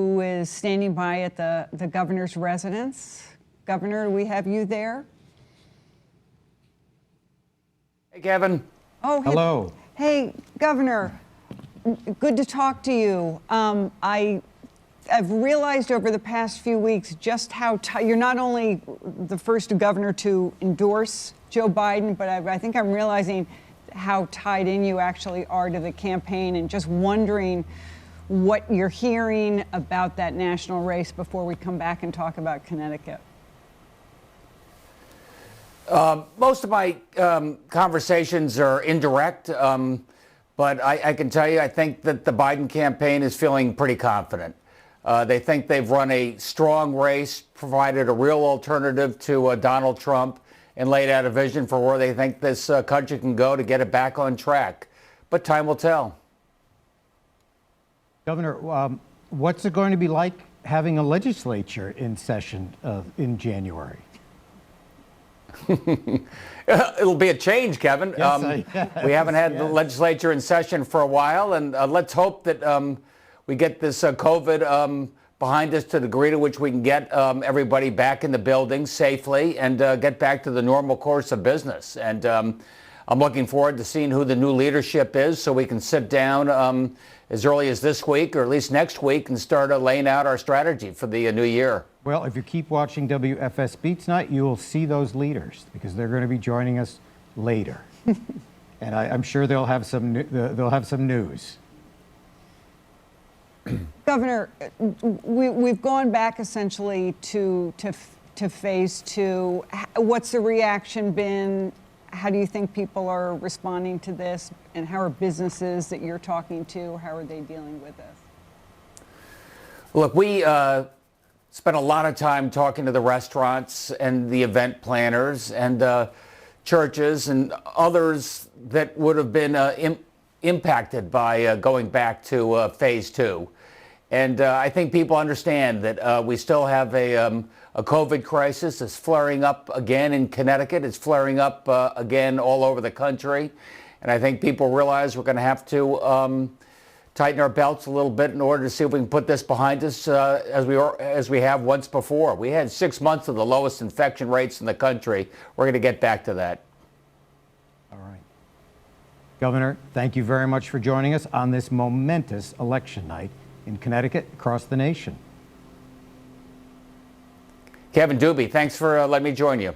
who is standing by at the governor's residence. Governor, do we have you there? Hey, Kevin. Oh, hey, hello. Hey, Governor. Good to talk to you. I've realized over the past few weeks just how you're not only the first governor to endorse Joe Biden, but I think I'm realizing how tied in you actually are to the campaign, and just wondering what you're hearing about that national race before we come back and talk about Connecticut. Most of my conversations are indirect, but I can tell you I think that the Biden campaign is feeling pretty confident. They think they've run a strong race, provided a real alternative to Donald Trump, and laid out a vision for where they think this country can go to get it back on track. But time will tell. Governor, what's it going to be like having a legislature in session in January? It'll be a change, Kevin. Yes, we haven't had the legislature in session for a while, and let's hope that we get this COVID behind us to the degree to which we can get everybody back in the building safely and get back to the normal course of business. And I'm looking forward to seeing who the new leadership is, so we can sit down as early as this week or at least next week and start laying out our strategy for the new year. Well, if you keep watching WFSB tonight, you will see those leaders, because they're going to be joining us later. And I'm sure they'll have some news. Governor, we've gone back essentially to phase two. What's the reaction been? How do you think people are responding to this? And how are businesses that you're talking to, how are they dealing with this? Look, we spent a lot of time talking to the restaurants and the event planners and churches and others that would have been impacted by going back to phase two. And I think people understand that we still have a COVID crisis. It's flaring up again in Connecticut. It's flaring up again all over the country. And I think people realize we're going to have to tighten our belts a little bit in order to see if we can put this behind us as we have once before. We had 6 months of the lowest infection rates in the country. We're going to get back to that. All right. Governor, thank you very much for joining us on this momentous election night in Connecticut, across the nation. Kevin Doobie, thanks for letting me join you.